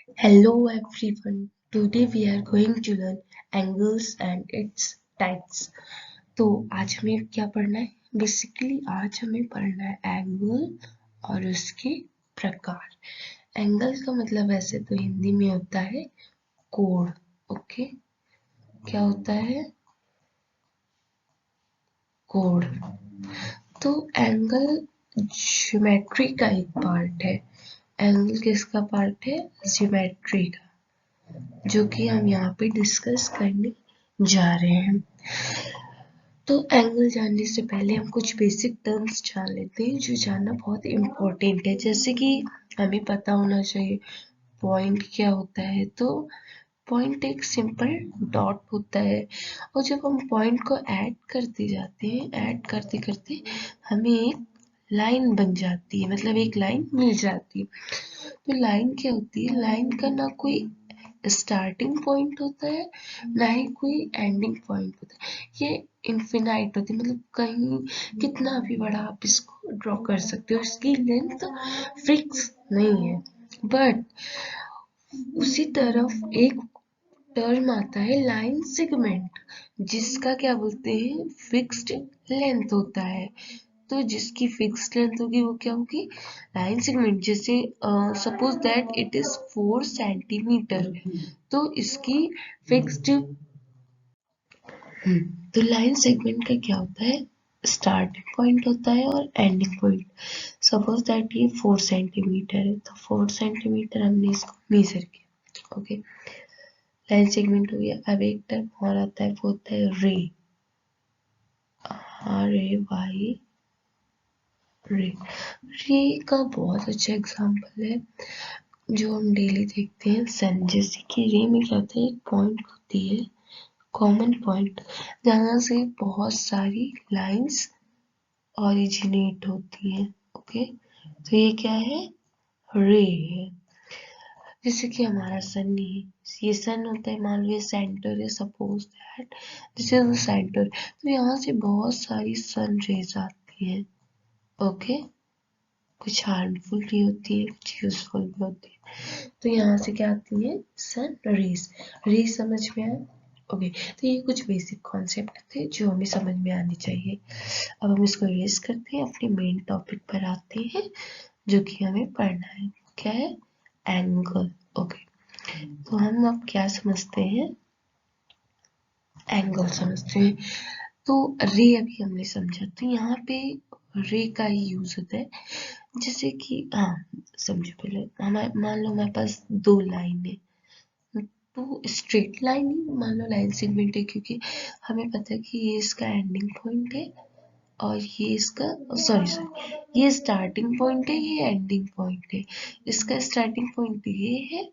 Hello everyone. Today we are going to learn angles and its types. तो आज हमें क्या पढ़ना है? बेसिकली आज हमें पढ़ना है एंगल और उसके प्रकार। एंगल का मतलब वैसे तो हिंदी में होता है कोण। ओके, क्या होता है? कोण। तो एंगल ज्योमेट्री का एक पार्ट है। एंगल किसका पार्ट है? ज्योमेट्री का, जो कि हम यहाँ पे डिस्कस करने जा रहे हैं। तो एंगल जानने से पहले हम कुछ बेसिक टर्म्स जान लेते हैं जो जानना बहुत इम्पोर्टेंट है। जैसे कि हमें पता होना चाहिए पॉइंट क्या होता है। तो पॉइंट एक सिंपल डॉट होता है और जब हम पॉइंट को ऐड करते जाते हैं, ऐड करते करते हमें एक लाइन बन जाती है, मतलब एक लाइन मिल जाती है। तो लाइन क्या होती है? लाइन का ना कोई स्टार्टिंग पॉइंट होता है, ना ही कोई एंडिंग पॉइंट होता है। ये इनफिनाइट होती है, मतलब कहीं कितना भी बड़ा आप इसको ड्रॉ कर सकते हो। इसकी लेंथ फिक्स नहीं है। बट उसी तरफ एक टर्म आता है लाइन सेगमेंट, जिसका क्या बोलते हैं? फिक्स्ड लेंथ होता है। तो जिसकी फिक्स्ड लेंथ होगी वो क्या होगी? Line segment. जैसे suppose that it is 4 centimetre, तो इसकी फिक्स्ड तो लाइन सेगमेंट का क्या होता है? स्टार्टिंग पॉइंट होता है और एंडिंग पॉइंट। सपोज दैट ये 4 सेंटीमीटर है, तो 4 सेंटीमीटर हमने इसको मेजर किया। ओके, लाइन सेगमेंट हो गया। अब एक टर्म और आता है, वो होता है रे। RAY, रे। रे का बहुत अच्छा एग्जांपल है जो हम डेली देखते हैं, सन। जैसे कि रे में क्या होता है? एक पॉइंट होती है, कॉमन पॉइंट, जहाँ से बहुत सारी लाइंस ओरिजिनेट होती हैं। ओके, तो ये क्या है? रे है। जैसे कि हमारा सन ही है, ये सन होता है, मान लो ये सेंटर है, suppose that this is the centre. तो यहाँ से बहुत सारी सन रेज आती है। ओके, कुछ हार्मफुल भी होती है, कुछ यूजफुल भी होती है। तो यहाँ से क्या आती है? Sun rays. रेज समझ में आया? ओके, तो ये कुछ बेसिक कॉन्सेप्ट थे जो हमें समझ में आने चाहिए। अब हम इसको रेज करते हैं, अपने मेन टॉपिक पर आते हैं जो कि हमें पढ़ना है। क्या है? एंगल। ओके, तो हम अब क्या समझते हैं? एंगल समझते हैं। तो रे अभी हमने समझा, तो यहाँ पे रे का ही यूज होता है। जैसे कि हाँ, समझो पहले, हमारे मान लो हमारे पास दो लाइन है, तो स्ट्रेट लाइन ही मान लो लाइन सेगमेंट है, क्योंकि हमें पता है कि ये इसका एंडिंग पॉइंट है और ये इसका, सॉरी ये स्टार्टिंग पॉइंट है, ये एंडिंग पॉइंट है। इसका स्टार्टिंग पॉइंट ये है,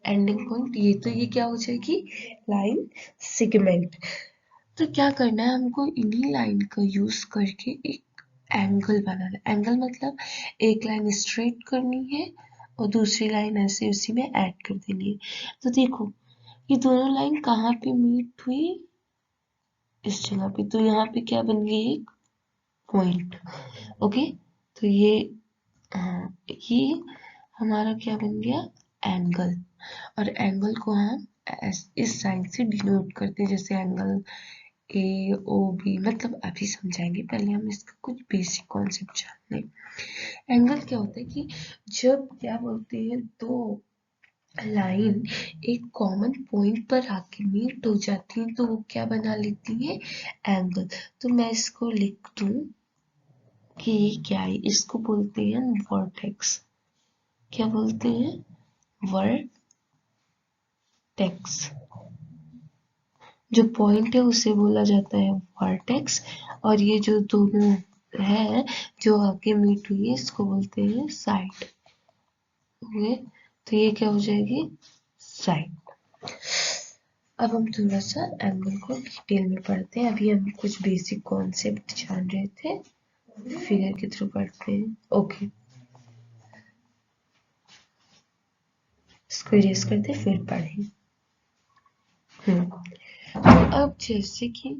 एंडिंग पॉइंट ये, तो ये क्या हो जाएगी? Line segment. तो क्या करना है हमको? इन्हीं लाइन का यूज करके एक एंगल बनाना है। एंगल मतलब एक लाइन स्ट्रेट करनी है और दूसरी लाइन ऐसे उसी में ऐड कर देनी है। तो देखो, ये दोनों लाइन कहाँ पे मीट हुई? इस जगह पे। तो यहाँ पे क्या बन गई? एक पॉइंट। ओके, तो ये हमारा क्या बन गया? एंगल। और एंगल को हम इस साइन से डिनोट करते हैं, जैसे एंगल AOB, मतलब अभी समझाएंगे, पहले हम इसका कुछ बेसिक कॉन्सेप्ट जान लें। एंगल क्या होता है कि जब क्या बोलते हैं, दो लाइन एक कॉमन पॉइंट पर आके मीट हो जाती हैं, तो वो क्या बना लेती है? एंगल। तो मैं इसको लिख दूं कि ये क्या है? इसको बोलते हैं वर्टेक्स। क्या बोलते हैं? वर्टेक्स। जो पॉइंट है उसे बोला जाता है वर्टेक्स, और ये जो दोनों है जो आके मीट हुई है, इसको बोलते हैं साइड। ओके, तो ये क्या हो जाएगी? साइड। अब हम थोड़ा सा एंगल को डिटेल में पढ़ते हैं। अभी हम कुछ बेसिक कॉन्सेप्ट जान रहे थे, फिगर के थ्रू पढ़ते हैं। ओके, इसको इरेज करते फिर पढ़ें। तो अब जैसे कि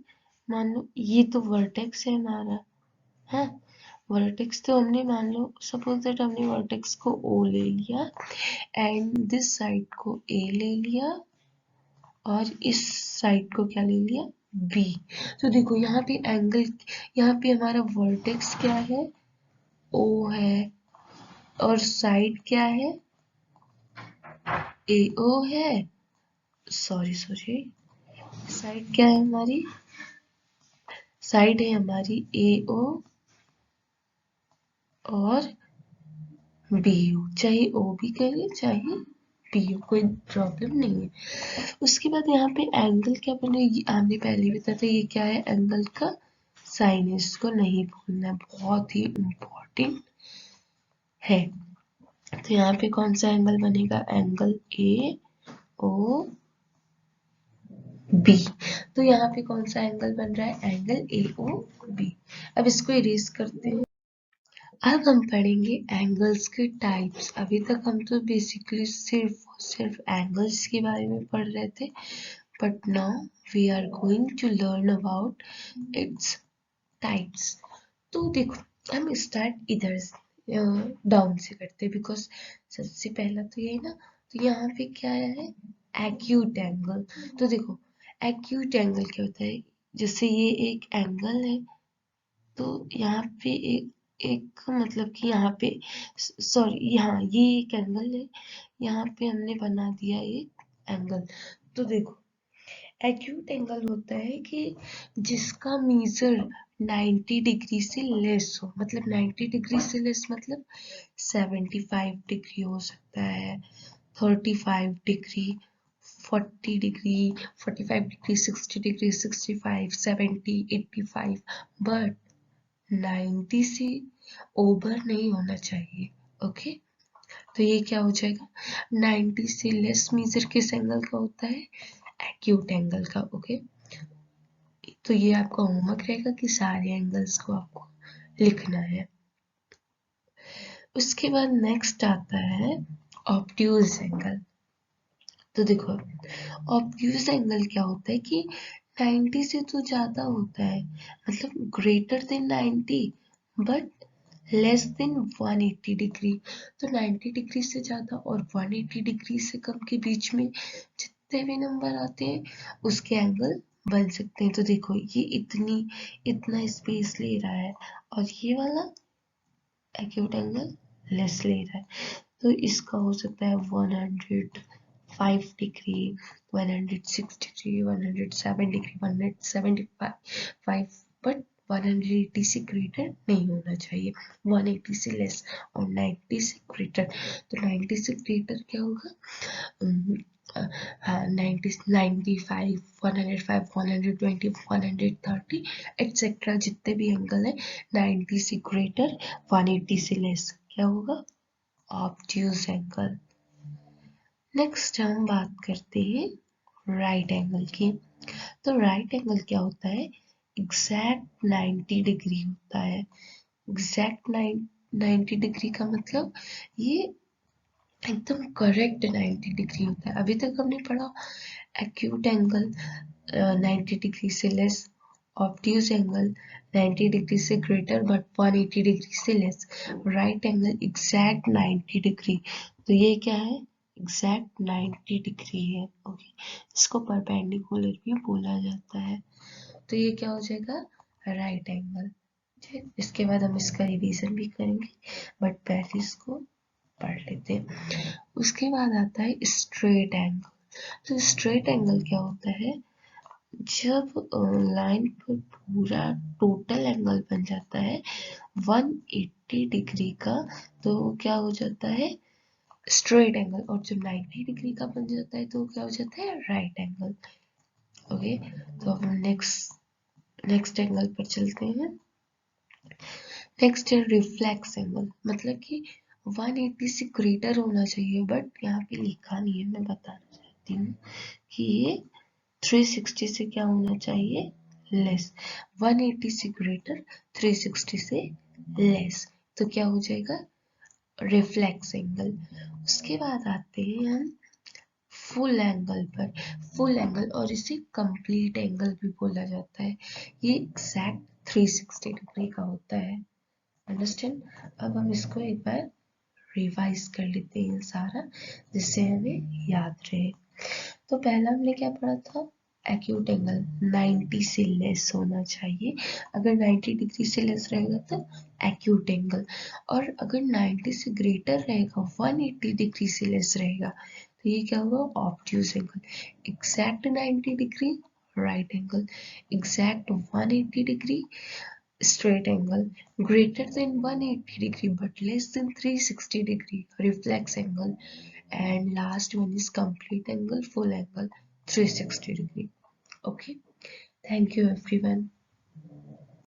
मान लो ये तो वर्टेक्स है हमारा, है। वर्टेक्स तो हमने मान लो सपोज दैट हमने वर्टेक्स को O ले लिया एंड दिस साइड को A ले लिया और इस साइड को क्या ले लिया B। तो देखो यहाँ पे एंगल, यहाँ पे हमारा वर्टेक्स क्या है O है और साइड क्या है AO है, सॉरी साइड क्या है हमारी, साइड है हमारी AO और BO, चाहे O भी करें चाहे BO, कोई प्रॉब्लम नहीं है। उसके बाद यहाँ पे एंगल क्या बने, हमने पहले भी बताया था ये क्या है एंगल का साइन, इसको नहीं भूलना, बहुत ही इम्पोर्टेंट है। तो यहाँ पे कौन सा एंगल बनेगा, एंगल AO B। तो यहाँ पे कौन सा एंगल बन रहा है, एंगल AOB। अब इसको इरेज करते हैं। अब हम पढ़ेंगे एंगल्स के टाइप्स। अभी तक हम तो बेसिकली सिर्फ एंगल्स के बारे में पढ़ रहे थे, but now we are going to learn about its types. तो देखो हम स्टार्ट इधर डाउन से करते हैं, बिकॉज सबसे पहला तो ये ना, तो यहाँ पे क्या है एक्यूट एंगल। तो देखो एक्यूट एंगल क्या होता है, जैसे ये एक एंगल है, तो यहाँ पे एक मतलब कि यहाँ पे सॉरी यहाँ ये एक एंगल है, यहाँ पे हमने बना दिया एक एंगल। तो देखो एक्यूट एंगल होता है कि जिसका मेजर 90 डिग्री से लेस हो, मतलब 90 डिग्री से लेस मतलब 75 डिग्री हो सकता है, 35 degree, 40 degree, 45 degree, 60 degree, 65, 70, 85, but 90 से ओवर नहीं होना चाहिए। ओके, तो ये क्या हो जाएगा, 90 से लेस मेजर किस एंगल का होता है, एक्यूट एंगल का। ओके, तो ये आपका होमवर्क रहेगा कि सारे एंगल्स को आपको लिखना है। उसके बाद नेक्स्ट आता है ऑब्ट्यूज एंगल। तो देखो ऑब्ट्यूज एंगल क्या होता है कि 90 से तो ज्यादा होता है, मतलब greater than 90 but less than 180 degree. तो 90 डिग्री से ज्यादा और 180 डिग्री से कम के बीच में जितने भी नंबर आते हैं उसके एंगल बन सकते हैं। तो देखो ये इतना स्पेस ले रहा है और ये वाला एक्यूट एंगल लेस ले रहा है, तो इसका हो सकता है 105 डिग्री, 106 डिग्री, 107 डिग्री, 175, बट 180 से ग्रेटर नहीं होना चाहिए, 180 से लेस और 90 से ग्रेटर। तो 90 से ग्रेटर क्या होगा, हाँ 90, 95, 105, 120, 130 एक्सेट्रा जितने भी एंगल है 90 से ग्रेटर, 180 से लेस क्या होगा, ऑब्ट्यूज एंगल। नेक्स्ट हम बात करते हैं राइट एंगल की। तो राइट एंगल क्या होता है, एग्जैक्ट 90 डिग्री होता है। एग्जैक्ट 90 डिग्री का मतलब ये एकदम करेक्ट 90 डिग्री होता है। अभी तक हमने पढ़ा एक्यूट एंगल 90 डिग्री से लेस, ऑब्ट्यूज एंगल 90 डिग्री से ग्रेटर बट 180 डिग्री से less, right angle exact 90 degree. तो ये क्या है, एग्जैक्ट 90 डिग्री है। ओके, इसको परपेंडिकुलर भी बोला जाता है। तो ये क्या हो जाएगा, राइट एंगल। इसके बाद हम इसका रिवीजन भी करेंगे, बट पहले इसको पढ़ लेते हैं। उसके बाद आता है स्ट्रेट एंगल। तो स्ट्रेट एंगल क्या होता है, जब लाइन पर पूरा टोटल एंगल बन जाता है 180 डिग्री का, तो क्या हो जाता है स्ट्रेट एंगल, और जब 90 डिग्री का बन जाता है तो क्या हो जाता है राइट एंगल। ओके, तो अब हम नेक्स्ट एंगल पर चलते हैं। नेक्स्ट है रिफ्लेक्स एंगल, मतलब कि 180 से ग्रेटर होना चाहिए, बट यहाँ पे लिखा नहीं है, मैं बताना चाहती हूँ कि ये 360 से क्या होना चाहिए, लेस। 180 से ग्रेटर, 360 से लेस, तो क्या हो जाएगा रिफ्लेक्स एंगल। उसके बाद आते हैं हम फुल एंगल पर। फुल एंगल और इसे कंप्लीट एंगल भी बोला जाता है। ये एग्जैक्ट 360 डिग्री का होता है। अंडरस्टैंड। अब हम इसको एक बार रिवाइज कर लेते हैं सारा, जिससे हमें याद रहे। तो पहला हमने क्या पढ़ा था, एक्यूट एंगल 90 से लेस होना चाहिए। अगर 90 डिग्री से लेस रहेगा तो एक्यूट एंगल, और अगर 90 से ग्रेटर रहेगा, 180 डिग्री से लेस रहेगा, तो ये क्या होगा, obtuse angle. Exact 90 degree right angle, exact 180 degree straight angle, greater than 180 degree but less than 360 degree reflex angle, and last one is complete angle, full angle 360 degree. Okay, thank you everyone.